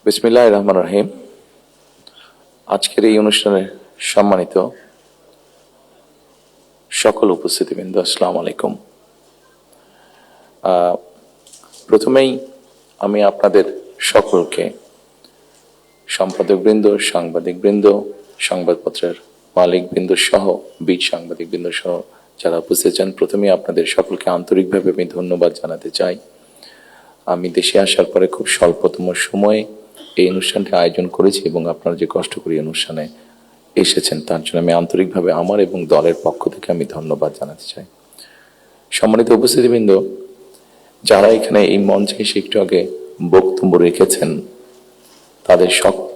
বিসমিল্লাহির রহমানির রহিম। আজকের এই অনুষ্ঠানে সম্মানিত সকল উপস্থিতিবৃন্দ, আসসালামু আলাইকুম। প্রথমেই আমি আপনাদের সকলকে, সম্পাদকবৃন্দ, সাংবাদিকবৃন্দ, সংবাদপত্রের মালিকবৃন্দ সহ বীর সাংবাদিকবৃন্দ সহ যারা উপস্থিত আছেন, প্রথমেই আপনাদের সকলকে আন্তরিকভাবে আমি ধন্যবাদ জানাতে চাই। আমি দেশে আসার পরে খুব স্বল্পতম সময়ে এই অনুষ্ঠানটি আয়োজন করেছি এবং আপনারা যে কষ্ট করে অনুষ্ঠানে এসেছেন তার জন্য আমি আন্তরিকভাবে আমার এবং দলের পক্ষ থেকে আমি ধন্যবাদ জানাতে চাই। সম্মানিত উপস্থিতিবৃন্দ, যারা এখানে এই মঞ্চে এসে একটু আগে বক্তব্য রেখেছেন, তাদের সকল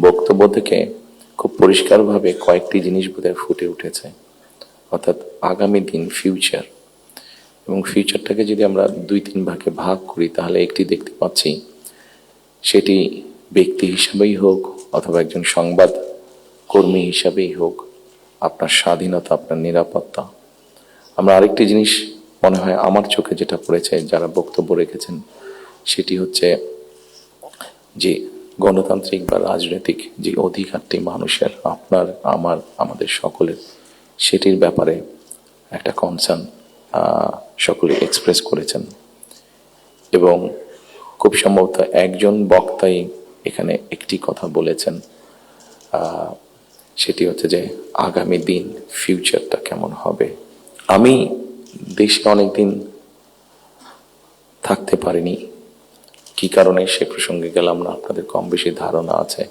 বক্তব্য থেকে খুব পরিষ্কারভাবে কয়েকটি জিনিস বোধহয় ফুটে উঠেছে, অর্থাৎ আগামী দিন, ফিউচার। এবং ফিউচারটাকে যদি আমরা 2-3 ভাগে ভাগ করি তাহলে একটি দেখতে পাচ্ছি, সেটি ব্যক্তি হিসাবেই হোক অথবা একজন সংবাদ কর্মী হিসাবেই হোক, আপনার স্বাধীনতা, আপনার নিরাপত্তা। আমরা আরেকটি জিনিস মনে হয় আমার চোখে যেটা পড়েছে যারা বক্তব্য রেখেছেন, সেটি হচ্ছে যে গণতান্ত্রিক বা রাজনৈতিক যে অধিকারটি মানুষের, আপনার, আমার, আমাদের সকলের, সেটির ব্যাপারে একটা কনসার্ন সকলে এক্সপ্রেস করেছেন। এবং খুব সম্ভবত একজন বক্তাই এখানে একটি কথা বলেছেন, সেটি হচ্ছে যে আগামী দিন, ফিউচারটা কেমন হবে। আমি দেশে অনেকদিন থাকতে পারিনি, কি কারণে সে প্রসঙ্গে গেলাম না, আপনাদের কম বেশি ধারণা আছে।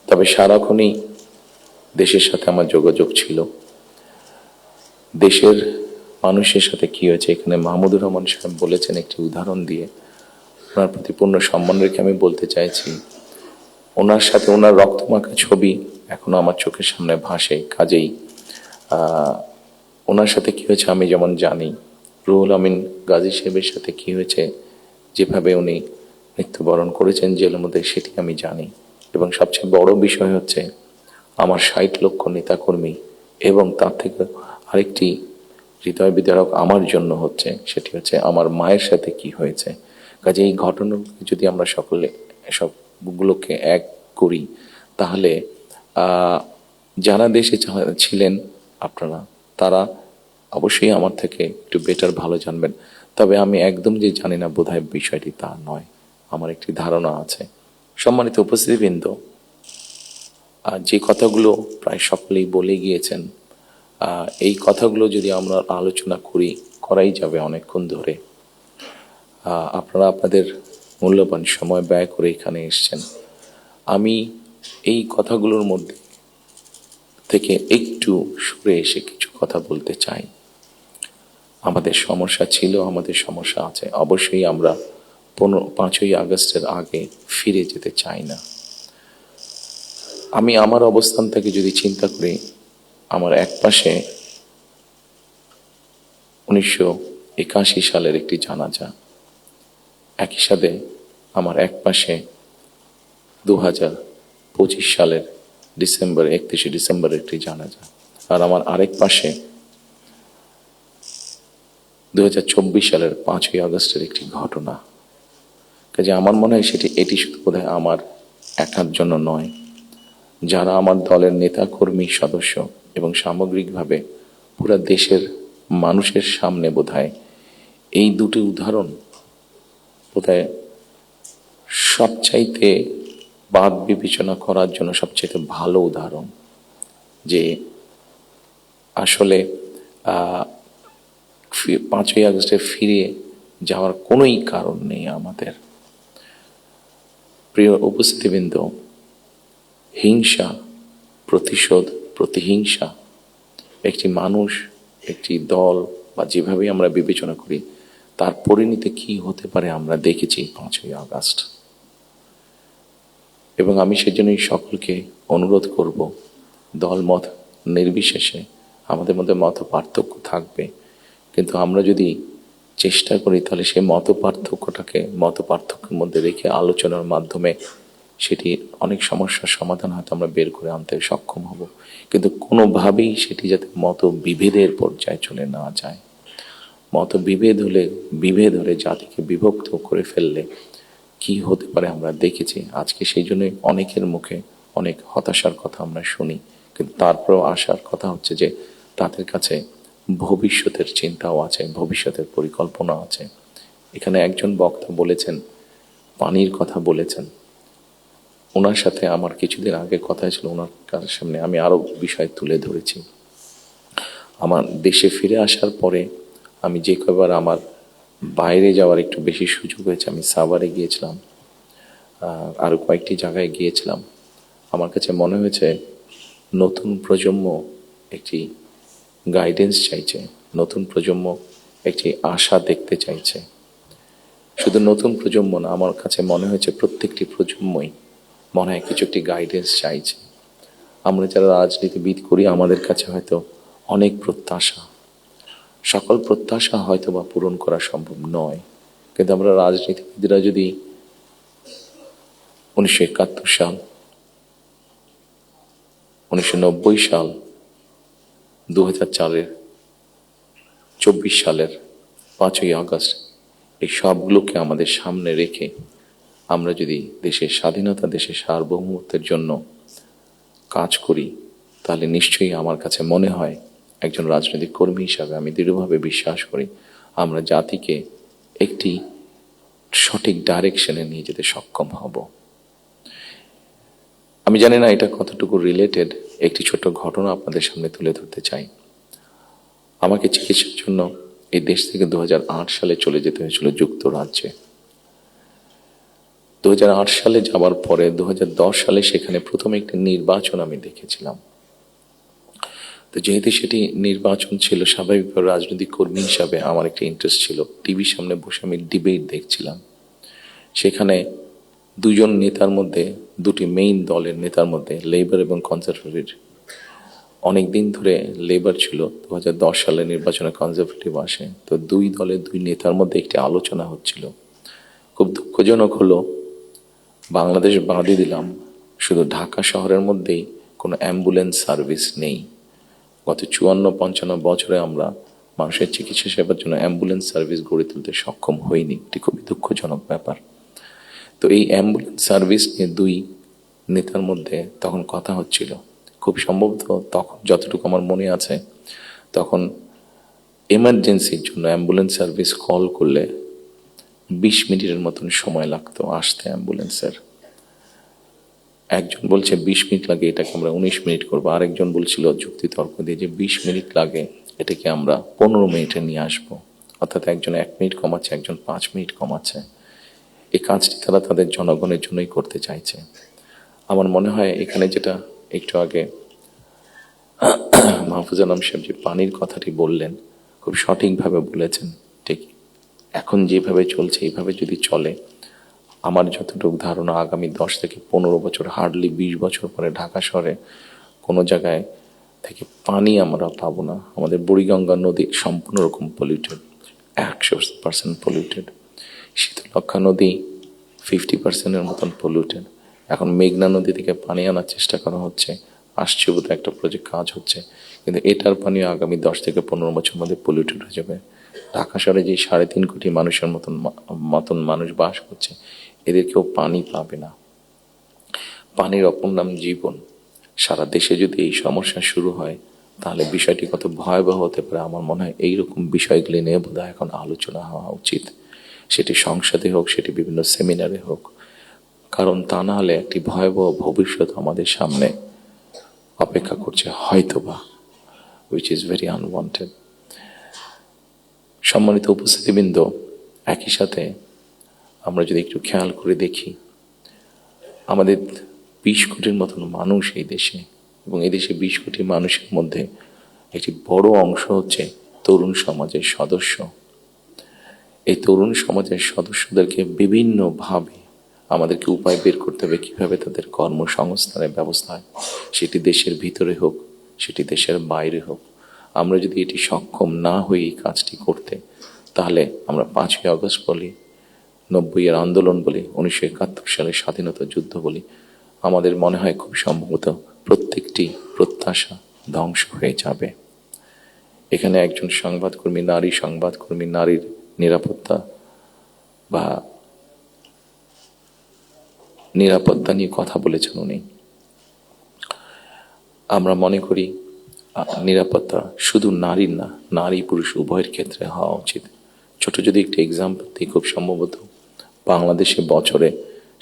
তবে সারাক্ষণই দেশের সাথে আমার যোগাযোগ ছিল। দেশের মানুষের সাথে কি হয়েছে, এখানে মাহমুদুর রহমান সাহেব বলেছেন একটি উদাহরণ দিয়ে, ওনার প্রতি পূর্ণ সম্মান রেখে আমি বলতে চাইছি, ওনার সাথে ওনার রক্তমাখা ছবি এখনো আমার চোখের সামনে ভাসে। কাজেই ওনার সাথে কি হয়েছে আমি যেমন জানি, রুহুল আমিন গাজী সাহেবের সাথে কি হয়েছে, যেভাবে উনি মৃত্যুবরণ করেছেন জেলের মধ্যে, সেটি আমি জানি। এবং সবচেয়ে বড় বিষয় হচ্ছে আমার 60 লক্ষ নেতাকর্মী, এবং তার থেকে আরেকটি হৃদয় বিদারক আমার জন্য হচ্ছে, সেটি হচ্ছে আমার মায়ের সাথে কি হয়েছে। কাজে এই ঘটনাগুলো যদি আমরা সকলে সবগুলোকে এক করি, তাহলে যারা দেশে ছিলেন আপনারা, তারা অবশ্যই আমার থেকে একটু বেটার ভালো জানবেন। তবে আমি একদম যে জানি না বোধহয় বিষয়টি তা নয়, আমার একটি ধারণা আছে। সম্মানিত উপস্থিতিবৃন্দ, যে কথাগুলো প্রায় সকলেই বলে গিয়েছেন, এই কথাগুলো যদি আমরা আলোচনা করাই যাবে অনেকক্ষণ ধরে। আপনারা আপনাদের মূল্যবান সময় ব্যয় করে এখানে এসেছেন। আমি এই কথাগুলোর মধ্যে থেকে একটু সরে এসে কিছু কথা বলতে চাই। আমাদের সমস্যা ছিল, আমাদের সমস্যা আছে। অবশ্যই আমরা 5ই আগস্টের আগে ফিরে যেতে চাই না। আমি আমার অবস্থান থেকে যদি চিন্তা করি, আমার এক পাশে 1981 সালের একটি জানাজা, একই সাথে আমার এক পাশে 2025 সালের 31 ডিসেম্বর একটি জানাজা, আর আমার আরেক পাশে 2024 সালের 5ই আগস্টের একটি ঘটনা। কাজে আমার মনে হয় এটি শুধু বোধহয় আমার একার জন্য নয়, যারা আমার দলের নেতা কর্মী সদস্য এবং সামগ্রিকভাবে পুরো দেশের মানুষের সামনে বোধহয় এই দুটি উদাহরণ বোধহয় সবচাইতে বাদ বিবেচনা করার জন্য সবচাইতে ভালো উদাহরণ, যে আসলে 5ই আগস্টে ফিরে যাওয়ার কোনোই কারণ নেই আমাদের। প্রিয় উপস্থিতিবৃন্দ, হিংসা, প্রতিশোধ, প্রতিহিংসা একটি মানুষ, একটি দল বা যেভাবেই আমরা বিবেচনা করি, তার পরিণতি কি হতে পারে আমরা দেখেছি 5ই আগস্ট। এবং আমি সেজন্যই সকলকে অনুরোধ করব, দলমত নির্বিশেষে আমাদের মধ্যে মত পার্থক্য থাকবে, কিন্তু আমরা যদি চেষ্টা করি তাহলে সেই মত পার্থক্যের মধ্যে রেখে আলোচনার মাধ্যমে সেটি অনেক সমস্যার সমাধান হয়তো আমরা বের করে আনতে সক্ষম হব। কিন্তু কোনোভাবেই সেটি যাতে মত বিভেদের পর্যায়ে চলে না যায়। মত বিভেদ হলে জাতিকে বিভক্ত করে ফেললে কি হতে পারে আমরা দেখেছি। আজকে সেই জন্যই অনেকের মুখে অনেক হতাশার কথা আমরা শুনি, কিন্তু তারপরেও আশার কথা হচ্ছে যে তাদের কাছে ভবিষ্যতের চিন্তাও আছে, ভবিষ্যতের পরিকল্পনা আছে। এখানে একজন বক্তা বলেছেন, পানির কথা বলেছেন। ওনার সাথে আমার কিছুদিন আগে কথা ছিল, ওনার সামনে আমি আরও বিষয় তুলে ধরেছি। আমার দেশে ফিরে আসার পরে আমি যে কবার আমার বাইরে যাওয়ার একটু বেশি সুযোগ হয়েছে, আমি সাভারে গিয়েছিলাম, আরও কয়েকটি জায়গায় গিয়েছিলাম। আমার কাছে মনে হয়েছে নতুন প্রজন্ম একটি গাইডেন্স চাইছে, নতুন প্রজন্ম একটি আশা দেখতে চাইছে। শুধু নতুন প্রজন্ম না, আমার কাছে মনে হয়েছে প্রত্যেকটি প্রজন্মই মনে হয় কিছু একটি গাইডেন্স চাইছে। আমরা যারা রাজনীতিবিদ করি আমাদের কাছে হয়তো অনেক প্রত্যাশা, সকল প্রত্যাশা হয়তো বা পূরণ করা সম্ভব নয়, কিন্তু আমরা রাজনীতিবিদরা যদি 1971 সাল, 1990 সাল, 2004-এর 24 সালের 5ই আগস্ট এই সবগুলোকে আমাদের সামনে রেখে আমরা যদি দেশের স্বাধীনতা, দেশের সার্বভৌমত্বের জন্য কাজ করি, তাহলে নিশ্চয়ই আমার কাছে মনে হয় একজন রাজনৈতিক কর্মী হিসাবে আমি দৃঢ়ভাবে বিশ্বাস করি আমরা জাতিকে একটি সঠিক ডাইরেকশনে নিয়ে যেতে সক্ষম হব। আমি জানি না এটা কতটুকু রিলেটেড, একটি ছোট ঘটনা আপনাদের সামনে তুলে ধরতে চাই। আমাকে চিকিৎসার জন্য এই দেশ থেকে 2008 সালে চলে যেতে হয়েছিল যুক্তরাজ্যে। 2008 সালে যাওয়ার পরে 2010 সালে সেখানে প্রথমে একটি নির্বাচন আমি দেখেছিলাম। তো যেহেতু সেটি নির্বাচন ছিল, স্বাভাবিকভাবে রাজনৈতিক কর্মী হিসাবে আমার একটা ইন্টারেস্ট ছিল। টিভির সামনে বসে আমি ডিবেট দেখছিলাম। সেখানে দুজন নেতার মধ্যে, দুটি মেইন দলের নেতার মধ্যে, লেবার এবং কনজারভেটিভ, অনেকদিন ধরে লেবার ছিল, 2010 সালে নির্বাচনে কনজারভেটিভ আসে। তো দুই দলের দুই নেতার মধ্যে একটি আলোচনা হচ্ছিল। খুব দুঃখজনক হলো, বাংলাদেশ বাদই দিলাম, শুধু ঢাকা শহরের মধ্যেই কোনো অ্যাম্বুলেন্স সার্ভিস নেই। গত 54-55 বছরে আমরা মানুষের চিকিৎসা সেবার জন্য অ্যাম্বুলেন্স সার্ভিস গড়ে তুলতে সক্ষম হইনি। এটি খুবই দুঃখজনক ব্যাপার। তো এই অ্যাম্বুলেন্স সার্ভিস নিয়ে দুই নেতার মধ্যে তখন কথা হচ্ছিল। খুব সম্ভবত তখন যতটুকু আমার মনে আছে, তখন এমার্জেন্সির জন্য অ্যাম্বুলেন্স সার্ভিস কল করলে 20 মিনিটের মতন সময় লাগতো আসতে অ্যাম্বুলেন্সের। একজন বলছে 20 মিনিট লাগে, এটাকে আমরা 19 মিনিট করবো। আরেকজন বলছিল যুক্তি তর্ক দিয়ে যে 20 মিনিট লাগে, এটাকে আমরা 15 মিনিটে নিয়ে আসবো। অর্থাৎ একজন 1 মিনিট কমাচ্ছে, একজন 5 মিনিট কমাচ্ছে। এই কাজটি তারা তাদের জনগণের জন্যই করতে চাইছে। আমার মনে হয় এখানে যেটা একটু আগে মাহফুজ আলম সাহেব যে পানির কথাটি বললেন, খুব সঠিকভাবে বলেছেন। ঠিক এখন যেভাবে চলছে এইভাবে যদি চলে, আমার যতটুকু ধারণা আগামী 10 থেকে 15 বছর, হার্ডলি 20 বছর পরে ঢাকা শহরে কোনো জায়গায় থেকে পানি আমরা পাবো না। আমাদের বুড়িগঙ্গা নদী সম্পূর্ণ রকম পলিউটেড, 100% পলিউটেড। শীতলক্ষা নদী 50%-এর মতন পলিউটেড। এখন মেঘনা নদী থেকে পানি আনার চেষ্টা করা হচ্ছে, আসছে বোধহয় একটা প্রজেক্ট কাজ হচ্ছে, কিন্তু এটার পানিও আগামী 10 থেকে 15 বছর মধ্যে পলিউটেড হয়ে যাবে। ঢাকা শহরে যে 3.5 কোটি মানুষের মতন মানুষ বাস করছে, এদের কেউ পানি পাবে না। পানির অপর নাম জীবন। সারা দেশে যদি এই সমস্যা শুরু হয়, তাহলে বিষয়টি কত ভয়াবহ হতে পারে। আমার মনে হয় এইরকম বিষয়গুলি নিয়ে বোধহয় এখন আলোচনা হওয়া উচিত, সেটি সংসদে হোক, সেটি বিভিন্ন সেমিনারে হোক। কারণ তা না হলে একটি ভয়াবহ ভবিষ্যৎ আমাদের সামনে অপেক্ষা করছে হয়তোবা, which is very unwanted. সম্মানিত উপস্থিতিবৃন্দ, একই সাথে আমরা যদি একটু খেয়াল করে দেখি, আমাদের 20 কোটির মতন মানুষ এই দেশে, এবং এই দেশে 20 কোটি মানুষের মধ্যে একটি বড় অংশ হচ্ছে তরুণ সমাজের সদস্য। এই তরুণ সমাজের সদস্যদেরকে বিভিন্নভাবে আমাদেরকে উপায় বের করতে হবে কিভাবে তাদের কর্মসংস্থানের ব্যবস্থা হয়, সেটি দেশের ভিতরে হোক, সেটি দেশের বাইরে হোক। আমরা যদি এটি সক্ষম না হই এই কাজটি করতে, তাহলে আমরা 5ই আগস্ট বলি, 90-এর আন্দোলন বলি, 1971 সালের স্বাধীনতা যুদ্ধ বলি, আমাদের মনে হয় খুব সম্ভবত প্রত্যেকটি প্রত্যাশা ধ্বংস হয়ে যাবে। এখানে একজন সংবাদকর্মী, নারী সংবাদকর্মী, নারীর নিরাপত্তা বা নিরাপত্তা নিয়ে কথা বলেছেন উনি। আমরা মনে করি নিরাপত্তা শুধু নারীর না, নারী পুরুষ উভয়ের ক্ষেত্রে হওয়া উচিত। ছোট যদি একটি এক্সাম্পল দিই, খুব সম্ভবত বাংলাদেশে বছরে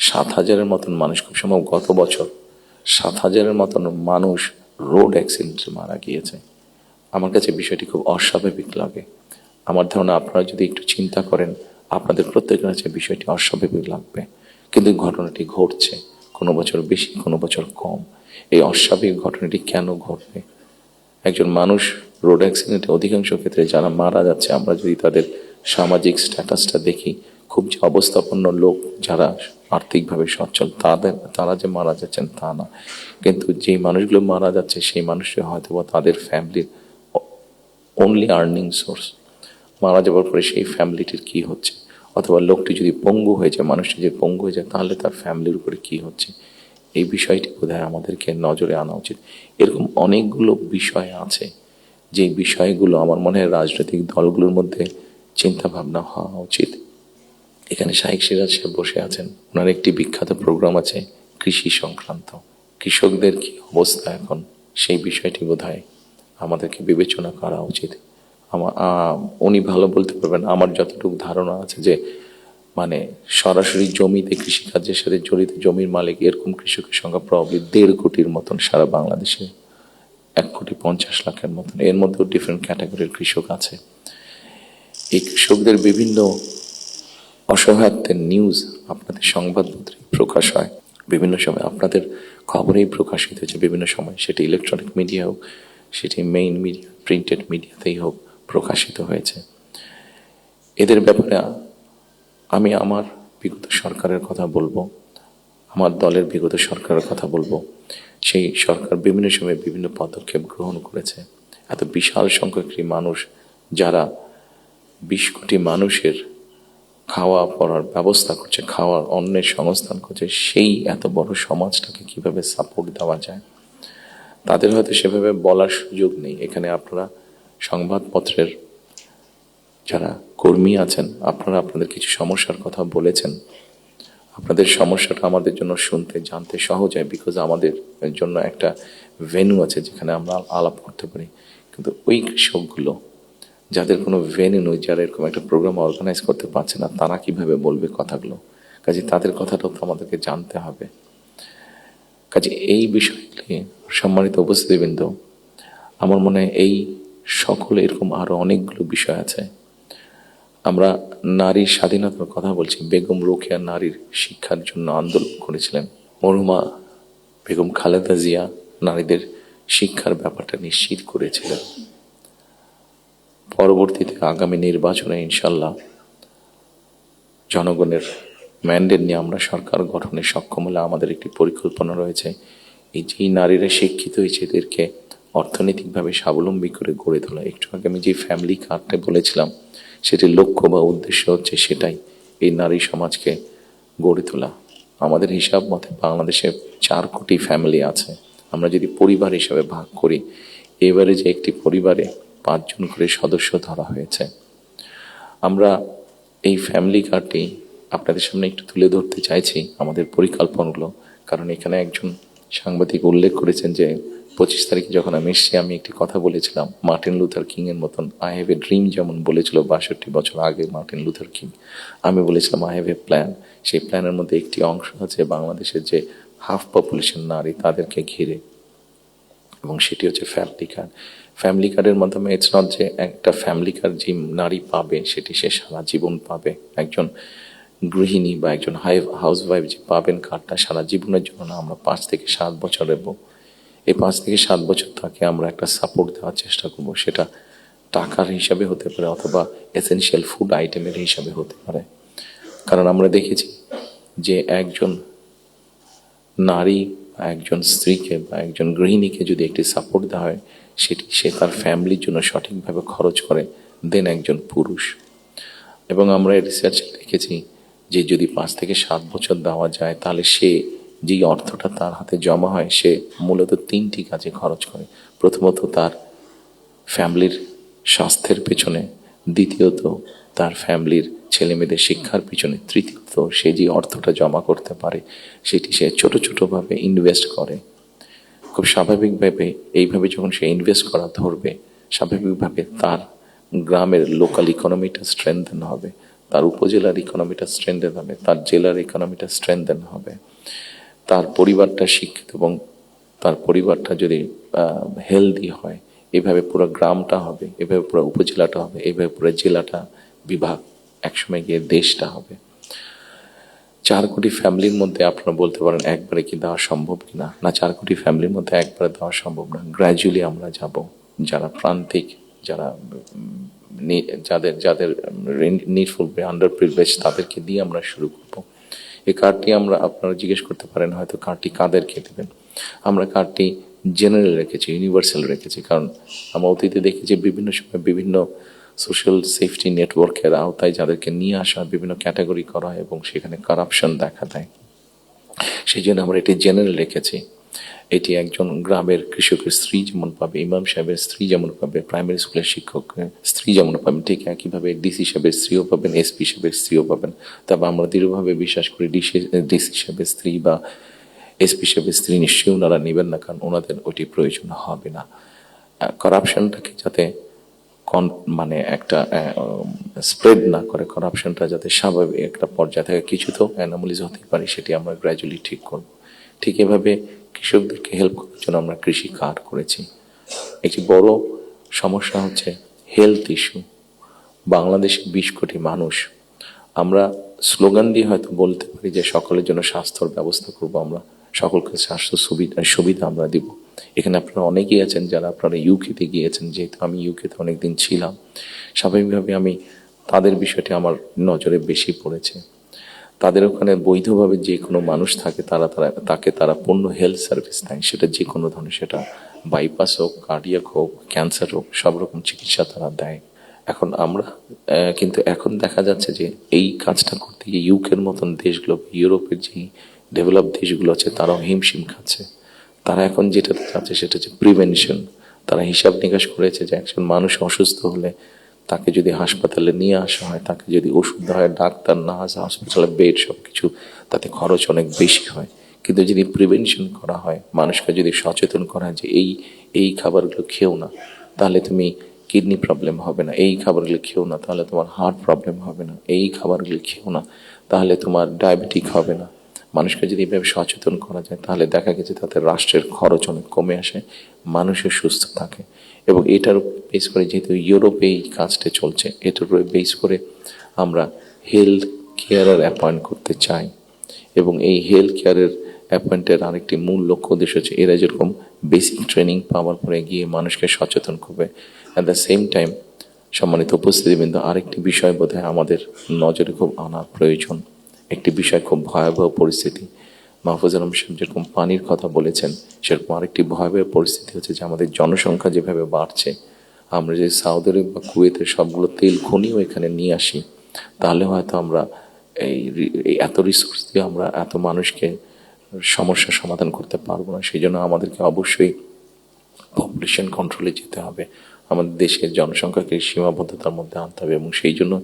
7,000-এর মতন মানুষ, খুব সম্ভব গত বছর 7,000-এর মতন মানুষ রোড অ্যাক্সিডেন্টে মারা গিয়েছে। আমার কাছে বিষয়টি খুব অস্বাভাবিক লাগে। আমার ধারণা আপনারা যদি একটু চিন্তা করেন, আপনাদের প্রত্যেকের কাছে বিষয়টি অস্বাভাবিক লাগবে, কিন্তু ঘটনাটি ঘটছে, কোনো বছর বেশি, কোনো বছর কম। এই অস্বাভাবিক ঘটনাটি কেন ঘটবে? একজন মানুষ রোড অ্যাক্সিডেন্টে অধিকাংশ ক্ষেত্রে যারা মারা যাচ্ছে, আমরা যদি তাদের সামাজিক স্ট্যাটাসটা দেখি, খুব যে অবস্থাপন্ন লোক, যারা আর্থিকভাবে সচ্ছল, তারা যে মারা যাচ্ছেন তা না, কিন্তু যেই মানুষগুলো মারা যাচ্ছে সেই মানুষরা হয়তো তাদের ফ্যামিলির অনলি আর্নিং সোর্স। মারা যাওয়ার পরে সেই ফ্যামিলিটির কি হচ্ছে, অথবা লোকটি যদি পঙ্গু হয়ে যায়, মানুষটি যদি পঙ্গু হয়ে যায়, তাহলে তার ফ্যামিলির উপরে কি হচ্ছে, এই বিষয়টি বোধহয় আমাদেরকে নজরে আনা উচিত। এরকম অনেকগুলো বিষয় আছে, যে বিষয়গুলো আমার মনে হয় রাজনৈতিক দলগুলোর মধ্যে চিন্তা ভাবনা হওয়া উচিত। এখানে শাইখ সিরাজ সাহেব বসে আছেন, ওনার একটি বিখ্যাত প্রোগ্রাম আছে কৃষি সংক্রান্ত। কৃষকদের কি অবস্থা এখন, সেই বিষয়টি বোধহয় আমাদেরকে বিবেচনা করা উচিত। উনি ভালো বলতে পারবেন। আমার যতটুকু ধারণা আছে যে মানে সরাসরি জমিতে কৃষিকাজের সাথে জড়িত জমির মালিক এরকম কৃষকের সংখ্যা প্রবাবলি 1.5 কোটির মতন সারা বাংলাদেশে, 1,50,00,000-এর মতন। এর মধ্যেও ডিফারেন্ট ক্যাটাগরির কৃষক আছে। এই কৃষকদের বিভিন্ন অসহায়ত্বের নিউজ আপনাদের সংবাদপত্রে প্রকাশ হয়, বিভিন্ন সময় আপনাদের খবরেই প্রকাশিত হয়েছে, বিভিন্ন সময় সেটি ইলেকট্রনিক মিডিয়া হোক, সেটি মেইন মিডিয়া প্রিন্টেড মিডিয়াতেই হোক, প্রকাশিত হয়েছে। এদের ব্যাপারে আমি আমার বিগত সরকারের কথা বলবো, আমার দলের বিগত সরকারের কথা বলবো। সেই সরকার বিভিন্ন সময়ে বিভিন্ন পদক্ষেপ গ্রহণ করেছে। এত বিশাল সংখ্যক মানুষ, যারা 20 কোটি মানুষের খাওয়া পড়ার ব্যবস্থা করছে, খাওয়ার অন্যের সংস্থান করছে, সেই এত বড় সমাজটাকে কিভাবে সাপোর্ট দেওয়া যায়, তাদের হয়তো সেভাবে বলার সুযোগ নেই। এখানে আপনারা সংবাদপত্রের যারা কর্মী আছেন, আপনারা আপনাদের কিছু সমস্যার কথা বলেছেন। আপনাদের সমস্যাটা আমাদের জন্য শুনতে জানতে সহজ হয়, বিকজ আমাদের জন্য একটা ভেন্যু আছে যেখানে আমরা আলাপ করতে পারি। কিন্তু ওই কৃষকগুলো যাদের কোনো ভেন্যু নেই, যারা এরকম একটা প্রোগ্রাম অর্গানাইজ করতে পারছে না, তারা কিভাবে বলবে কথাগুলো? কাজে তাদের কথাটাও তো আমাদেরকে জানতে হবে। কাজে এই বিষয়গুলি, সম্মানিত উপস্থিতিবৃন্দ, আমার মনে হয় এই সকলে এরকম আরো অনেকগুলো বিষয় আছে। আমরা নারীর স্বাধীনতার কথা বলছি। বেগম রোকেয়া নারীর শিক্ষার জন্য আন্দোলন করেছিলেন। মরহুমা বেগম খালেদা জিয়া নারীদের শিক্ষার ব্যাপারটা নিশ্চিত করেছিলেন। পরবর্তীতে আগামী নির্বাচনে ইনশাল্লাহ জনগণের ম্যান্ডেট নিয়ে আমরা সরকার গঠনে সক্ষম হলে আমাদের একটি পরিকল্পনা রয়েছে, এই যেই নারীরা শিক্ষিত হয়েছে এদেরকে অর্থনৈতিকভাবে স্বাবলম্বী করে গড়ে তোলা। একটু আগে আমি যে ফ্যামিলি কার্ডটা বলেছিলাম, সেটির লক্ষ্য বা উদ্দেশ্য হচ্ছে সেটাই, এই নারী সমাজকে গড়ে তোলা। আমাদের হিসাব মতে বাংলাদেশে 4 কোটি ফ্যামিলি আছে। আমরা যদি পরিবার হিসাবে ভাগ করি, এবারে যে একটি পরিবারে 5 জন করে সদস্য ধরা হয়েছে। আমরা এই ফ্যামিলি কার্ডটি আপনাদের সামনে একটু তুলে ধরতে চাইছি, আমাদের পরিকল্পনাগুলো। কারণ এখানে একজন সাংবাদিক উল্লেখ করেছেন যে 25 তারিখে যখন আমি এসেছি, আমি একটি কথা বলেছিলাম মার্টিন লুথার কিং এর মতন, আই হ্যাভ এ ড্রিম, যেমন বলেছিল 62 বছর আগে মার্টিন লুথার কিং। আমি বলেছিলাম আই হ্যাভ এ প্ল্যান। সেই প্ল্যানের মধ্যে একটি অংশ আছে বাংলাদেশের যে হাফ পপুলেশন নারী, তাদেরকে ঘিরে, এবং সেটি হচ্ছে ফ্যামিলি কার্ড। ফ্যামিলি কার্ডের মাধ্যমে ইটস নট যে একটা ফ্যামিলি কার্ড যে নারী পাবে সেটি সে সারা জীবন পাবে। একজন গৃহিণী বা একজন হাউস ওয়াইফ যে পাবেন কার্ডটা সারা জীবনের জন্য না, আমরা 5 থেকে 7 বছর নেব। এই 5 থেকে 7 বছর তাকে আমরা একটা সাপোর্ট দেওয়ার চেষ্টা করব। সেটা টাকার হিসাবে হতে পারে, অথবা এসেনশিয়াল ফুড আইটেমের হিসাবে হতে পারে। কারণ আমরা দেখেছি যে একজন নারী বা একজন স্ত্রীকে বা একজন গৃহিণীকে যদি একটি সাপোর্ট দেওয়া হয়, সেটি সে তার ফ্যামিলির জন্য সঠিকভাবে খরচ করে দেন একজন পুরুষ। এবং আমরা রিসার্চ দেখেছি যে যদি 5 থেকে 7 বছর দেওয়া যায়, তাহলে সে যেই অর্থটা তার হাতে জমা হয়, সে মূলত 3টি কাজে খরচ করে। প্রথমত তার ফ্যামিলির স্বাস্থ্যের পেছনে, দ্বিতীয়ত তার ফ্যামিলির ছেলে মেয়েদের শিক্ষার পিছনে তৃতীয়ত সে যে অর্থটা জমা করতে পারে সেটি সে ছোট ছোটভাবে ইনভেস্ট করে। খুব স্বাভাবিকভাবে এইভাবে যখন সে ইনভেস্ট করা ধরবে, স্বাভাবিকভাবে তার গ্রামের লোকাল ইকোনমিটা স্ট্রেংথেন হবে, তার উপজেলার ইকোনমিটা স্ট্রেংথেন হবে, তার জেলার ইকোনমিটা স্ট্রেংথেন হবে, তার পরিবারটা শিক্ষিত এবং তার পরিবারটা যদি হেলদি হয়, এভাবে পুরো গ্রামটা হবে, এভাবে পুরো উপজেলাটা হবে, এভাবে পুরো জেলাটা, বিভাগ, একসময় গিয়ে দেশটা হবে। 4 কোটি ফ্যামিলির মধ্যে আপনারা বলতে পারেন একবারে কি দেওয়া সম্ভব কিনা? না, 4 কোটি ফ্যামিলির মধ্যে একবারে দেওয়া সম্ভব না। গ্র্যাজুয়ালি আমরা যাব, যারা প্রান্তিক, যারা যাদের যাদের নিডফুল আন্ডার প্রিভিলেজ, তাদেরকে দিয়ে আমরা শুরু করব। এই কার্ডটি আমরা, আপনারা জিজ্ঞেস করতে পারেন হয়তো কার্ডটি কাদেরকে দেবেন। আমরা কার্ডটি জেনারেল রেখেছি, ইউনিভার্সাল রেখেছি, কারণ আমরা অতীতে দেখেছি বিভিন্ন সময় বিভিন্ন সোশ্যাল সেফটি নেটওয়ার্কের আওতায় যাদেরকে নিয়ে আসা বিভিন্ন ক্যাটাগরি করা হয় এবং সেখানে কারাপশন দেখা দেয়। সেই জন্য আমরা এটি জেনারেল রেখেছি। এটি একজন গ্রামের কৃষকের স্ত্রী যেমন পাবে, ইমাম সাহেবের স্ত্রী যেমন পাবে, প্রাইমারি স্কুলের শিক্ষকের স্ত্রী যেমন পাবেন, ঠিক একইভাবে ডিসি সাহেবের স্ত্রীও পাবেন, এসপি সাহেবের স্ত্রীও পাবেন। তবে আমরা দৃঢ়ভাবে বিশ্বাস করি ডিসি সাহেবের স্ত্রী বা এসপি সাহেবের স্ত্রী নিশ্চয়ই ওনারা নেবেন না, কারণ ওনাদের ওটি প্রয়োজন হবে না। করাপশনটাকে যাতে মানে একটা স্প্রেড না করে, করাপশনটা যাতে স্বাভাবিক একটা পর্যায়ে থাকে, কিছু তো অ্যানোমালিজ হতে পারে, সেটি আমরা গ্র্যাজুয়ালি ঠিক করব। ঠিক এভাবে কৃষকদেরকে হেল্প করার জন্য আমরা কৃষি কার্ড করেছি। একটি বড় সমস্যা হচ্ছে হেলথ ইস্যু। বাংলাদেশে 20 কোটি মানুষ, আমরা স্লোগান দিয়ে হয়তো বলতে পারি যে সকলের জন্য স্বাস্থ্যর ব্যবস্থা করব, আমরা সকলকে স্বাস্থ্য সুবিধা আমরা দিব। এখানে আপনারা অনেকেই আছেন যারা আপনারা ইউকেতে গিয়েছেন, যেহেতু আমি ইউকেতে অনেকদিন ছিলাম, স্বাভাবিকভাবে আমি তাদের বিষয়টি আমার নজরে বেশি পড়েছে। তাদের ওখানে বৈধভাবে যে কোনো মানুষ থাকে, তাকে তারা পূর্ণ হেলথ সার্ভিস দেয়, সেটা যে কোনো ধরনের, সেটা বাইপাস হোক, কার্ডিয়াক হোক, ক্যান্সার হোক, সব রকম চিকিৎসা তারা দেয়। এখন আমরা কিন্তু এখন দেখা যাচ্ছে যে এই কাজটা করতে গিয়ে ইউকের মতন দেশগুলো, ইউরোপের যে ডেভেলপ দেশগুলো আছে, তারাও হিমশিম খাচ্ছে। তারা এখন যেটা চাচ্ছে সেটা হচ্ছে প্রিভেনশন। তারা হিসাব নিকাশ করেছে যে একজন মানুষ অসুস্থ হলে তাকে যদি হাসপাতালে নিয়ে আসা হয়, তাকে যদি ওষুধ দেওয়া হয়, ডাক্তার, নার্স, হসপিটালে বেড, সব কিছু, তাতে খরচ অনেক বেশি হয়। কিন্তু যদি প্রিভেনশন করা হয়, মানুষকে যদি সচেতন করা হয় যে এই খাবারগুলো খেও না, তাহলে তুমি কিডনি প্রবলেম হবে না, এই খাবারগুলো খেও না তাহলে তোমার হার্ট প্রবলেম হবে না, এই খাবারগুলো খেও না তাহলে তোমার ডায়াবেটিক হবে না। মানুষকে যদি এভাবে সচেতন করা যায়, তাহলে দেখা গেছে তাতে রাষ্ট্রের খরচ অনেক কমে আসে, মানুষের সুস্থ থাকে। এবং এটার বেস করে, যেহেতু ইউরোপে এই কাজটা চলছে, এটার উপরে বেস করে আমরা হেলথ কেয়ারার অ্যাপয়েন্ট করতে চাই। এবং এই হেলথ কেয়ারের অ্যাপয়েন্টের আরেকটি মূল লক্ষ্য উদ্দেশ্য হচ্ছে এরা যেরকম বেসিক ট্রেনিং পাওয়ার পরে গিয়ে মানুষকে সচেতন করবে, অ্যাট দ্য সেম টাইম সম্মানিত উপস্থিতিবৃন্দ, আরেকটি বিষয় বোধহয় আমাদের নজরে খুব আনা প্রয়োজন। একটি বিষয়, খুব ভয়াবহ পরিস্থিতি, মাহফুজ আলম সাহেব যেরকম পানির কথা বলেছেন, সেরকম আরেকটি ভয়াবহ পরিস্থিতি হচ্ছে যে আমাদের জনসংখ্যা যেভাবে বাড়ছে, আমরা যদি সৌদি আরব বা কুয়েতের সবগুলো তেল খনিও এখানে নিয়ে আসি, তাহলে হয়তো আমরা এই এত রিসোর্স দিয়ে আমরা এত মানুষকে সমস্যার সমাধান করতে পারবো না। সেই জন্য আমাদেরকে অবশ্যই পপুলেশন কন্ট্রোলে যেতে হবে, আমাদের দেশের জনসংখ্যাকে সীমাবদ্ধতার মধ্যে আনতে হবে। এবং সেই জন্য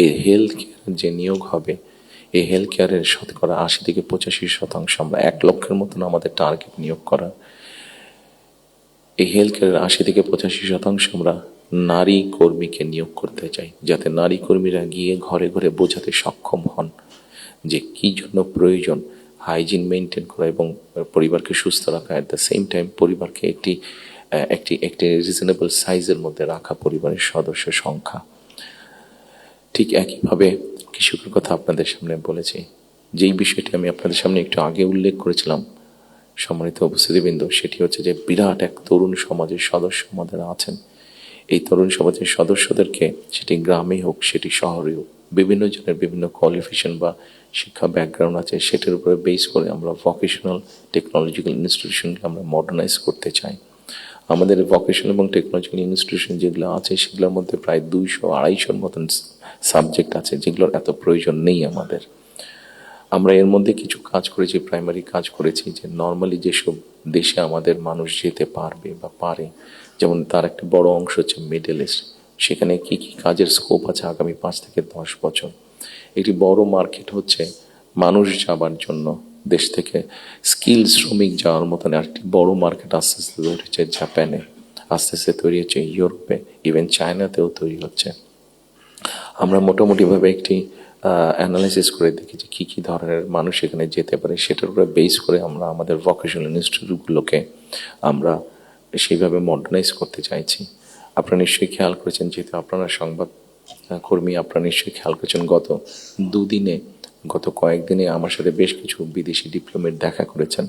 এই হেলথ কেয়ার যে নিয়োগ হবে, এই হেলথ কেয়ারের 80 থেকে 85% আমরা 1 লক্ষের মতন আমাদের টার্গেট নিয়োগ করা। এই হেলথ কেয়ারের 80 থেকে 85% আমরা নারী কর্মীকে নিয়োগ করতে চাই, যাতে নারী কর্মীরা গিয়ে ঘরে ঘরে বোঝাতে সক্ষম হন যে কি জন্য প্রয়োজন হাইজিন মেনটেন করা এবং পরিবারকে সুস্থ রাখা, অ্যাট দ্য সেম টাইম পরিবারকে একটি রিজনেবল সাইজের মধ্যে রাখা, পরিবারের সদস্য সংখ্যা। ঠিক একইভাবে কৃষকের কথা আপনাদের সামনে বলেছি, যেই বিষয়টি আমি আপনাদের সামনে একটু আগে উল্লেখ করেছিলাম সম্মানিত উপস্থিতিবৃন্দ, সেটি হচ্ছে যে বিরাট এক তরুণ সমাজের সদস্য আমাদের আছেন। এই তরুণ সমাজের সদস্যদেরকে, সেটি গ্রামে হোক সেটি শহরে হোক, বিভিন্ন জনের বিভিন্ন কোয়ালিফিকেশন বা শিক্ষা ব্যাকগ্রাউন্ড আছে, সেটার উপরে বেস করে আমরা ভোকেশনাল টেকনোলজিক্যাল ইনস্টিটিউশনকে আমরা মডার্নাইজ করতে চাই। আমাদের ভোকেশনাল এবং টেকনোলজিক্যাল ইনস্টিটিউশন যেগুলো আছে, সেগুলোর মধ্যে প্রায় 200-250 মতন সাবজেক্ট আছে, যেগুলোর এত প্রয়োজন নেই আমাদের। আমরা এর মধ্যে কিছু কাজ করেছি, প্রাইমারি কাজ করেছি, যে নর্মালি যেসব দেশে আমাদের মানুষ যেতে পারবে বা পারে, যেমন তার একটা বড় অংশ হচ্ছে মিডল ইস্ট, সেখানে কি কি কাজের স্কোপ আছে আগামী 5 থেকে 10 বছর। একটি বড় মার্কেট হচ্ছে মানুষ যাবার জন্য, দেশ থেকে স্কিল শ্রমিক যাওয়ার মতন একটি বড় মার্কেট আস্তে আস্তে তৈরি হচ্ছে জাপানে, আস্তে আস্তে তৈরি হচ্ছে ইউরোপে, ইভেন চায়নাতেও তৈরি হচ্ছে। আমরা মোটামুটিভাবে একটি অ্যানালাইসিস করে দেখি যে কী কী ধরনের মানুষ এখানে যেতে পারে, সেটার উপরে বেস করে আমরা আমাদের ভোকেশনাল ইনস্টিটিউটগুলোকে আমরা সেইভাবে মডার্নাইজ করতে চাইছি। আপনারা নিশ্চয়ই খেয়াল করেছেন, যেহেতু আপনারা সংবাদ কর্মী, আপনারা নিশ্চয়ই খেয়াল করেছেন গত কয়েকদিনে আমার সাথে বেশ কিছু বিদেশি ডিপ্লোমেট দেখা করেছেন।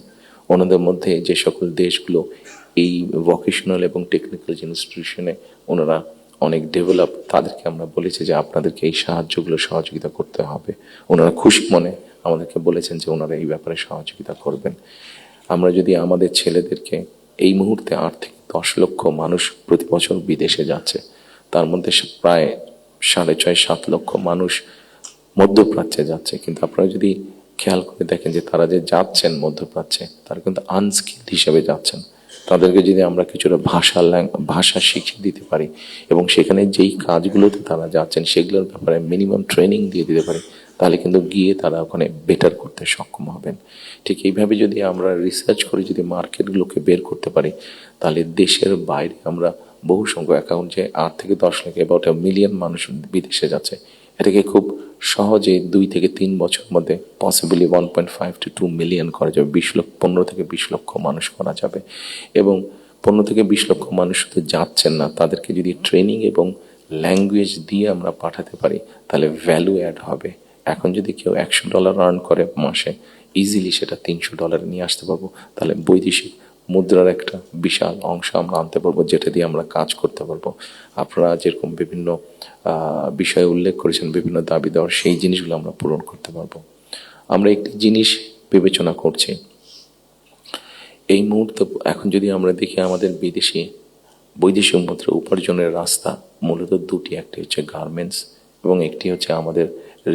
ওনাদের মধ্যে যে সকল দেশগুলো এই ভোকেশনাল এবং টেকনিক্যাল ইনস্টিটিউশনে ওনারা অনেক ডেভেলপ, তাদেরকে আমরা বলেছি যে আপনাদেরকে এই সাহায্যগুলো সহযোগিতা করতে হবে। ওনারা খুশি মনে আমাদেরকে বলেছেন যে ওনারা এই ব্যাপারে সহযোগিতা করবেন। আমরা যদি আমাদের ছেলেদেরকে, এই মুহূর্তে 8 থেকে 10 লক্ষ মানুষ প্রতি বছর বিদেশে যাচ্ছে, তার মধ্যে প্রায় 6.5-7 লক্ষ মানুষ মধ্যপ্রাচ্যে যাচ্ছে। কিন্তু আপনারা যদি খেয়াল করে দেখেন যে তারা যে যাচ্ছেন মধ্যপ্রাচ্যে, তারা কিন্তু আনস্কিল্ড হিসেবে যাচ্ছেন। তাদেরকে যদি আমরা কিছুটা ভাষা শিখিয়ে দিতে পারি এবং সেখানে যেই কাজগুলোতে তারা যাচ্ছেন সেগুলোর ব্যাপারে মিনিমাম ট্রেনিং দিয়ে দিতে পারি, তাহলে কিন্তু গিয়ে তারা ওখানে বেটার করতে সক্ষম হবেন। ঠিক এইভাবে যদি আমরা রিসার্চ করে যদি মার্কেটগুলোকে বের করতে পারি, তাহলে দেশের বাইরে আমরা বহু সংখ্যক অ্যাকাউন্ট, যে 8 থেকে 10 লাখ, অ্যাবাউট 1 মিলিয়ন মানুষ বিদেশে যাচ্ছে, এটাকে খুব সহজে 2 থেকে 3 বছর মধ্যে পসিবলি 1.5 to 2 মিলিয়ন করা যাবে। 15 থেকে 20 লক্ষ মানুষ করা যাবে। এবং 15 থেকে 20 লক্ষ মানুষ শুধু যাচ্ছেন না, তাদেরকে যদি ট্রেনিং এবং ল্যাঙ্গুয়েজ দিয়ে আমরা পাঠাতে পারি, তাহলে ভ্যালু অ্যাড হবে। এখন যদি কেউ $100 আর্ন করে মাসে, ইজিলি সেটা $300 নিয়ে আসতে পারবো। তাহলে বৈদেশিক মুদ্রার একটা বিশাল অংশ আমরা আনতে পারবো, যেটা দিয়ে আমরা কাজ করতে পারবো। আপনারা যেরকম বিভিন্ন বিষয়ে উল্লেখ করেছেন, বিভিন্ন দাবি দেওয়ার, সেই জিনিসগুলো আমরা পূরণ করতে পারবো। আমরা একটি জিনিস বিবেচনা করছি এই মুহূর্তে। এখন যদি আমরা দেখি আমাদের বৈদেশিক মুদ্রা উপার্জনের রাস্তা মূলত দুটি, একটি হচ্ছে গার্মেন্টস এবং একটি হচ্ছে আমাদের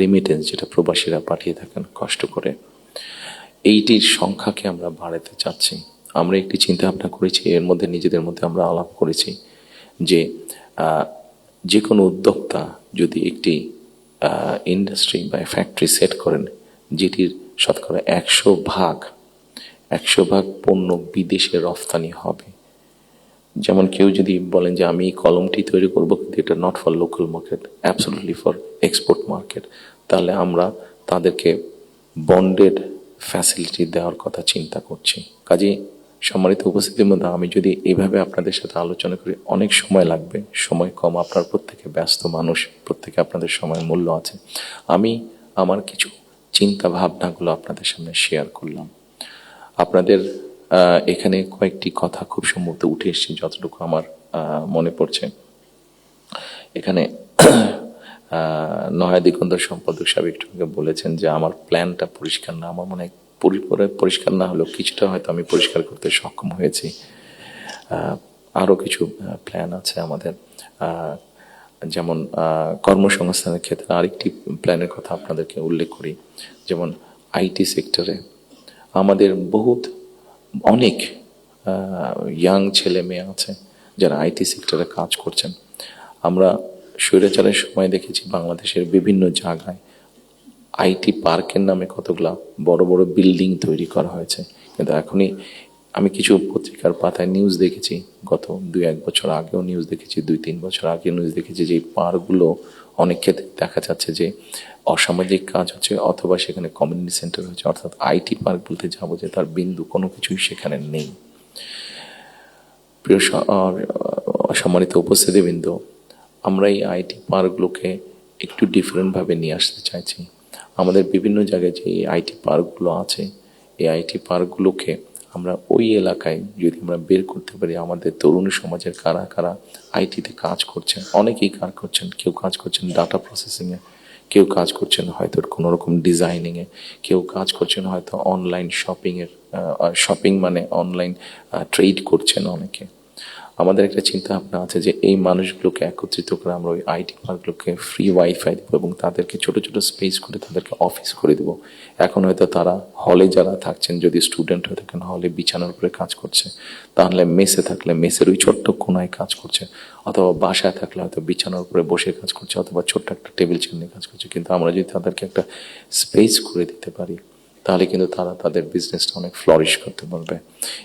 রেমিটেন্স, যেটা প্রবাসীরা পাঠিয়ে থাকেন কষ্ট করে। এইটির সংখ্যাকে আমরা বাড়াতে চাচ্ছি। আমরা একটি চিন্তা ভাবনা করেছি, এর মধ্যে নিজেদের মধ্যে আমরা আলাপ করেছি যে যে কোনো উদ্যোক্তা যদি একটি ইন্ডাস্ট্রি বা ফ্যাক্টরি সেট করেন, যেটির শতকরা 100 ভাগ পণ্য বিদেশে রফতানি হবে। যেমন কেউ যদি বলেন যে আমি কলমটি তৈরি করবো, কিন্তু এটা not for local market, absolutely for export market, তাহলে আমরা তাদেরকে বন্ডেড ফ্যাসিলিটি দেওয়ার কথা চিন্তা করছি। কাজে সম্মানিত উপস্থিতির মধ্যে আমি যদি এইভাবে আপনাদের সাথে আলোচনা করি, অনেক সময় লাগবে, সময় কম, আপনার প্রত্যেকে ব্যস্ত মানুষ, প্রত্যেকে আপনাদের সময়ের মূল্য আছে। আমি আমার কিছু চিন্তা ভাবনাগুলো আপনাদের সামনে শেয়ার করলাম। আপনাদের এখানে কয়েকটি কথা খুব সম্ভবত উঠে এসেছে, যতটুকু আমার মনে পড়ছে। এখানে নয়া দিগন্তর সম্পাদক সাহেব একটু আগে বলেছেন যে আমার প্ল্যানটা পরিষ্কার না। আমার মনে হয় পুরোপুরি পরিষ্কার না হলেও কিছুটা হয়তো আমি পরিষ্কার করতে সক্ষম হয়েছি। আরও কিছু প্ল্যান আছে আমাদের, যেমন কর্মসংস্থানের ক্ষেত্রে আরেকটি প্ল্যানের কথা আপনাদেরকে উল্লেখ করি। যেমন আইটি সেক্টরে আমাদের অনেক ইয়াং ছেলে মেয়ে আছে যারা আইটি সেক্টরে কাজ করছেন। আমরা স্বৈরাচারের সময় দেখেছি বাংলাদেশের বিভিন্ন জায়গায় আইটি পার্কের নামে কতগুলা বড় বড় বিল্ডিং তৈরি করা হয়েছে। কিন্তু এখনই আমি কিছু পত্রিকার পাতায় নিউজ দেখেছি, গত 2-1 বছর আগেও নিউজ দেখেছি, 2-3 বছর আগে নিউজ দেখেছি, যে এই পার্কগুলো অনেক ক্ষেত্রে দেখা যাচ্ছে যে অসামাজিক কাজ হচ্ছে, অথবা সেখানে কমিউনিটি সেন্টার হচ্ছে। অর্থাৎ আইটি পার্ক বলতে যাবো যে তার বিন্দু কোনো কিছুই সেখানে নেই। প্রিয় সম্মানিত উপস্থিতিবৃন্দ, আমরা এই আইটি পার্কগুলোকে একটু ডিফারেন্টভাবে নিয়ে আসতে চাইছি। আমাদের বিভিন্ন জায়গায় যে এই আইটি পার্কগুলো আছে, এই আইটি পার্কগুলোকে আমরা ওই এলাকায় যদি আমরা বের করতে পারি, আমাদের তরুণ সমাজের কারা কারা আইটিতে কাজ করছেন, অনেকেই কাজ করছেন। কেউ কাজ করছেন ডাটা প্রসেসিংয়ে, কেউ কাজ করছেন হয়তো কোনো রকম ডিজাইনিংয়ে, কেউ কাজ করছেন হয়তো অনলাইন শপিংয়ের, শপিং মানে অনলাইন ট্রেড করছেন অনেকে। আমাদের একটা চিন্তা ভাবনা আছে যে এই মানুষগুলোকে একত্রিত করে আমরা ওই আইটি পার্কগুলোকে ফ্রি ওয়াইফাই দেবো এবং তাদেরকে ছোট ছোট স্পেস করে তাদেরকে অফিস করে দেবো। এখন হয়তো তারা হলে যারা থাকছেন, যদি স্টুডেন্ট হয়ে থাকেন হলে বিছানার উপরে কাজ করছে, তাহলে মেসে থাকলে মেসের ওই ছোট্ট কোনায় কাজ করছে, অথবা বাসায় থাকলে হয়তো বিছানার উপরে বসে কাজ করছে, অথবা ছোট্ট একটা টেবিল চেয়ার নিয়ে কাজ করছে। কিন্তু আমরা যদি তাদেরকে একটা স্পেস করে দিতে পারি, তাহলে কিন্তু তারা তাদের বিজনেসটা অনেক ফ্লরিশ করতে পারবে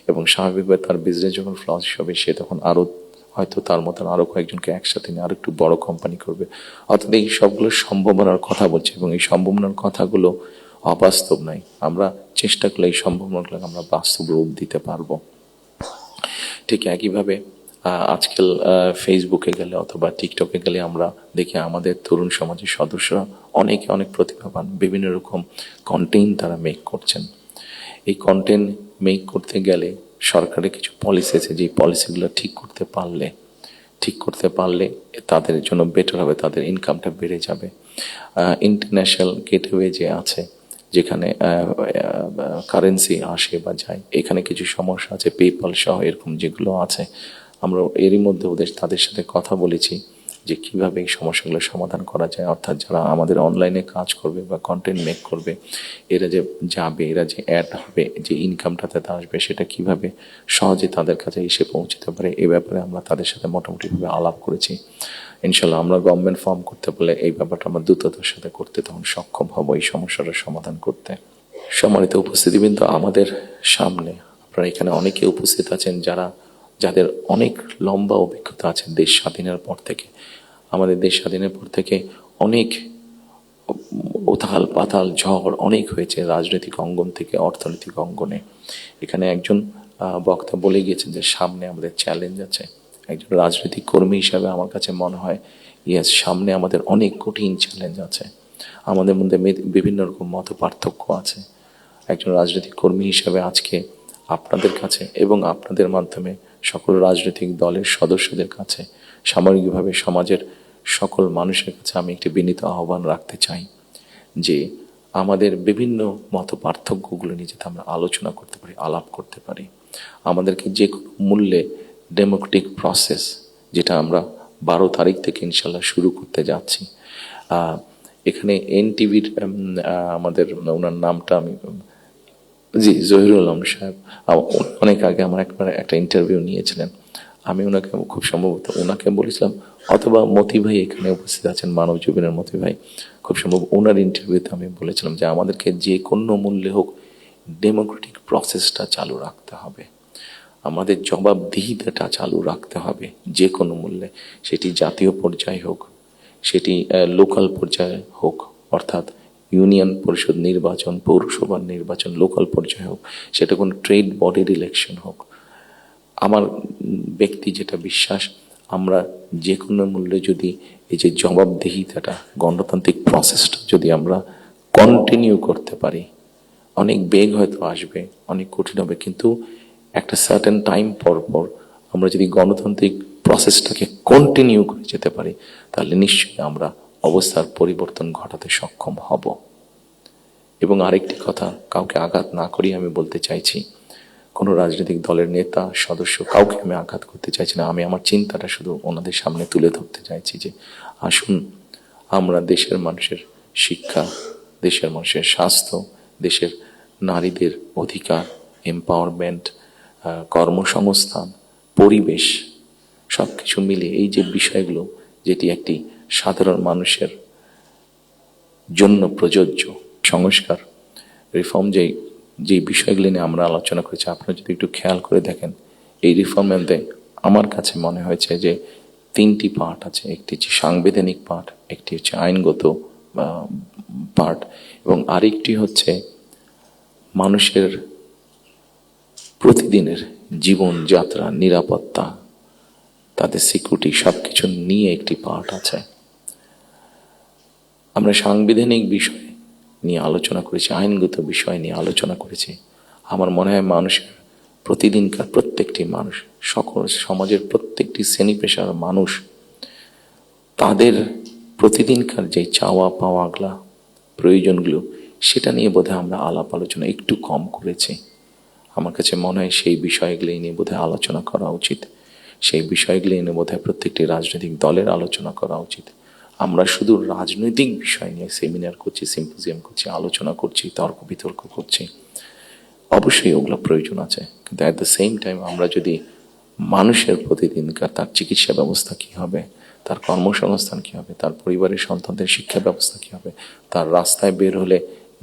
এবং স্বাভাবিকভাবে তার বিজনেস যখন ফ্লরিশ হবে, সে তখন আরও হয়তো তার মতন আরও কয়েকজনকে একসাথে নিয়ে আরও একটু বড় কোম্পানি করবে। অর্থাৎ এই সবগুলো সম্ভাবনার কথা বলছে এবং এই সম্ভাবনার কথাগুলো অবাস্তব নয়। আমরা চেষ্টা করলে এই সম্ভাবনাগুলোকে আমরা বাস্তব রূপ দিতে পারবো। ঠিক একইভাবে আজকাল ফেসবুকে গেলে অথবা টিকটকে গেলে আমরা দেখি আমাদের তরুণ সমাজের সদস্যরা অনেকে অনেক প্রতিভাবান, বিভিন্ন রকম কন্টেন্ট তারা মেক করছেন। এই কন্টেন্ট মেক করতে গেলে সরকারের কিছু পলিসি আছে, যে পলিসিগুলো ঠিক করতে পারলে তাদের জন্য বেটার হবে, তাদের ইনকামটা বেড়ে যাবে। ইন্টারন্যাশনাল গেটওয়ে যে আছে, যেখানে কারেন্সি আসে বা যায়, এখানে কিছু সমস্যা আছে, পেপাল সহ এরকম যেগুলো আছে, আমরা এরই মধ্যে তাদের সাথে কথা বলেছি যে কিভাবে এই সমস্যাগুলো সমাধান করা যায়। অর্থাৎ যারা আমাদের অনলাইনে কাজ করবে বা কন্টেন্ট মেক করবে, এরা যে যাবে, এরা যে অ্যাড হবে, যে ইনকামটা তাতে আসবে, সেটা কিভাবে সহজে তাদের কাছে এসে পৌঁছতে পারে, এ ব্যাপারে আমরা তাদের সাথে মোটামুটিভাবে আলাপ করেছি। ইনশাল্লাহ আমরা গভর্নমেন্ট ফর্ম করতে পারলে এই ব্যাপারটা আমরা দ্রুততার সাথে করতে তখন সক্ষম হব এই সমস্যাটার সমাধান করতে। সম্মানিত উপস্থিতিবৃন্দ, আমাদের সামনে আপনারা এখানে অনেকে উপস্থিত আছেন যাদের অনেক লম্বা অভিজ্ঞতা আছে দেশ স্বাধীনের পর থেকে। আমাদের দেশ স্বাধীনের পর থেকে অনেক উথাল পাতাল ঝড় অনেক হয়েছে, রাজনৈতিক অঙ্গন থেকে অর্থনৈতিক অঙ্গনে। এখানে একজন বক্তা বলে গিয়েছেন যে সামনে আমাদের চ্যালেঞ্জ আছে। একজন রাজনৈতিক কর্মী হিসাবে আমার কাছে মনে হয় ইয়েস, সামনে আমাদের অনেক কঠিন চ্যালেঞ্জ আছে, আমাদের মধ্যে বিভিন্ন রকম মত পার্থক্য আছে। একজন রাজনৈতিক কর্মী হিসাবে আজকে আপনাদের কাছে এবং আপনাদের মাধ্যমে সকল রাজনৈতিক দলের সদস্যদের কাছে, সামগ্রিকভাবে সমাজের সকল মানুষের কাছে আমি একটি বিনীত আহ্বান রাখতে চাই যে আমাদের বিভিন্ন মত পার্থক্যগুলো নিয়ে যাতে আমরা আলোচনা করতে পারি, আলাপ করতে পারি। আমাদেরকে যে কোনো মূল্যে ডেমোক্রেটিক প্রসেস, যেটা আমরা 12 তারিখ থেকে ইনশাল্লাহ শুরু করতে যাচ্ছি। এখানে এনটিভির আমাদের ওনার নামটা আমি জহিরুল আলম সাহেব অনেক আগে আমার একবার একটা ইন্টারভিউ নিয়েছিলেন। আমি ওনাকে খুব সম্ভবত ওনাকে বলেছিলাম, অথবা মতি ভাই এখানে উপস্থিত আছেন, মানব জীবনের মতি ভাই, খুব সম্ভব ওনার ইন্টারভিউতে আমি বলেছিলাম যে আমাদেরকে যে কোনো মূল্যে হোক ডেমোক্রেটিক প্রসেসটা চালু রাখতে হবে, আমাদের জবাবদিহিতাটা চালু রাখতে হবে যে কোনো মূল্যে। সেটি জাতীয় পর্যায়ে হোক, সেটি লোকাল পর্যায়ে হোক, অর্থাৎ ইউনিয়ন পরিষদ নির্বাচন, পৌরসভার নির্বাচন লোকাল পর্যায়ে হোক, সেটা কোনো ট্রেড বডির ইলেকশন হোক। আমার ব্যক্তি যেটা বিশ্বাস, আমরা যে কোনো মূল্যে যদি এই যে জবাবদিহিতাটা, গণতান্ত্রিক প্রসেসটা যদি আমরা কন্টিনিউ করতে পারি, অনেক বেগ হয়তো আসবে, অনেক কঠিন হবে, কিন্তু একটা সার্টেন টাইম পর পর আমরা যদি গণতান্ত্রিক প্রসেসটাকে কন্টিনিউ করে যেতে পারি, তাহলে নিশ্চয়ই আমরা অবস্থার পরিবর্তন ঘটাতে সক্ষম হব। এবং আরেকটি কথা, কাউকে আঘাত না করি আমি বলতে চাইছি, কোনো রাজনৈতিক দলের নেতা সদস্য কাউকে আমি আঘাত করতে চাইছি না। আমি আমার চিন্তাটা শুধু ওনাদের সামনে তুলে ধরতে চাইছি যে আসুন আমরা দেশের মানুষের শিক্ষা, দেশের মানুষের স্বাস্থ্য, দেশের নারীদের অধিকার, এম্পাওয়ারমেন্ট, কর্মসংস্থান, পরিবেশ, সব কিছু মিলে এই যে বিষয়গুলো, যেটি একটি সাধারণ মানুষের জন্য প্রযোজ্য সংস্কার, রিফর্ম, যে বিষয়গুলি নিয়ে আমরা আলোচনা করেছি, আপনারা যদি একটু খেয়াল করে দেখেন, এই রিফর্মের মধ্যে আমার কাছে মনে হয়েছে যে 3টি পার্ট আছে। একটি হচ্ছে সাংবিধানিক পার্ট, একটি হচ্ছে আইনগত পার্ট, এবং আরেকটি হচ্ছে মানুষের প্রতিদিনের জীবনযাত্রা, নিরাপত্তা, তাদের সিকিউরিটি, সবকিছু নিয়ে একটি পার্ট আছে। আমরা সাংবিধানিক বিষয় নিয়ে আলোচনা করেছি, আইনগত বিষয় নিয়ে আলোচনা করেছি। আমার মনে হয় মানুষের প্রতিদিনকার প্রত্যেকটি মানুষ, সকল সমাজের প্রত্যেকটি শ্রেণী পেশার মানুষ, তাদের প্রতিদিনকার যে চাওয়া পাওয়াগুলা, প্রয়োজনগুলো, সেটা নিয়ে বোধহয় আমরা আলাপ আলোচনা একটু কম করেছি। আমার কাছে মনে হয় সেই বিষয়গুলি নিয়ে বোধহয় আলোচনা করা উচিত। সেই বিষয়গুলি নিয়ে বোধহয় প্রত্যেকটি রাজনৈতিক দলের আলোচনা করা উচিত। আমরা শুধু রাজনৈতিক বিষয় নিয়ে সেমিনার করছি, সিম্পোজিয়াম করছি, আলোচনা করছি, তর্ক বিতর্ক করছি, অবশ্যই ওগুলো প্রয়োজন আছে, কিন্তু অ্যাট দ্য সেম টাইম আমরা যদি মানুষের প্রতিদিনকার তার চিকিৎসা ব্যবস্থা কী হবে, তার কর্মসংস্থান কী হবে, তার পরিবারের সন্তানদের শিক্ষা ব্যবস্থা কী হবে, তার রাস্তায় বের হলে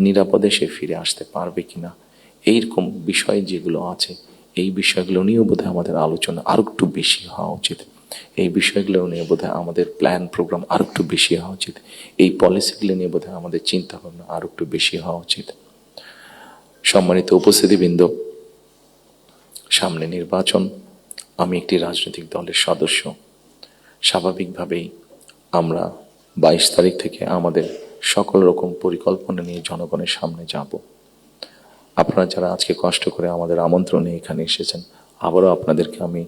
নিরাপদে সে ফিরে আসতে পারবে কিনা, এইরকম বিষয় যেগুলো আছে, এই বিষয়গুলো নিয়েও বোধহয় আমাদের আলোচনা আরও একটু বেশি হওয়া উচিত। এই বিষয়গুলো নিয়ে বোধহয় আমাদের প্ল্যান প্রোগ্রাম আরও একটু বেশি হওয়া উচিত। এই পলিসিগুলো নিয়ে বোধহয় আমাদের চিন্তা ভাবনা আরও একটু বেশি হওয়া উচিত। সম্মানিত উপস্থিতিবৃন্দ, সামনে নির্বাচন। আমি একটি রাজনৈতিক দলের সদস্য। স্বাভাবিকভাবেই আমরা 22 তারিখ থেকে আমাদের সকল রকম পরিকল্পনা নিয়ে জনগণের সামনে যাব। আপনারা যারা আজকে কষ্ট করে আমাদের আমন্ত্রণে এখানে এসেছেন, আবারও আপনাদেরকে আমি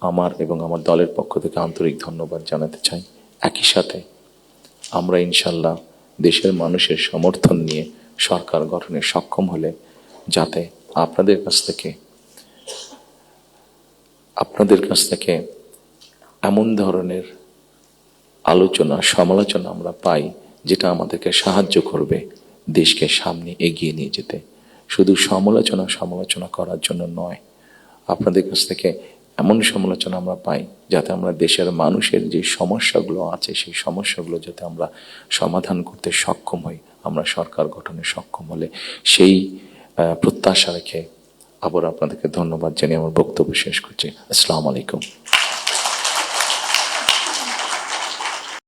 আমার এবং আমার দলের পক্ষ থেকে আন্তরিক ধন্যবাদ জানাতে চাই। একই সাথে আমরা ইনশাল্লাহ দেশের মানুষের সমর্থন নিয়ে সরকার গঠনে সক্ষম হলে যাতে আপনাদের কাছ থেকে এমন ধরনের আলোচনা সমালোচনা আমরা পাই যেটা আমাদেরকে সাহায্য করবে দেশকে সামনে এগিয়ে নিয়ে যেতে। শুধু সমালোচনা করার জন্য নয়, আপনাদের কাছ থেকে এমন সমালোচনা আমরা পাই যাতে আমরা দেশের মানুষের যে সমস্যাগুলো আছে সেই সমস্যাগুলো যাতে আমরা সমাধান করতে সক্ষম হই, আমরা সরকার গঠনে সক্ষম হলে, সেই প্রত্যাশা রেখে আবার আপনাদেরকে ধন্যবাদ জানিয়ে আমার বক্তব্য শেষ করছি। আসসালামু আলাইকুম।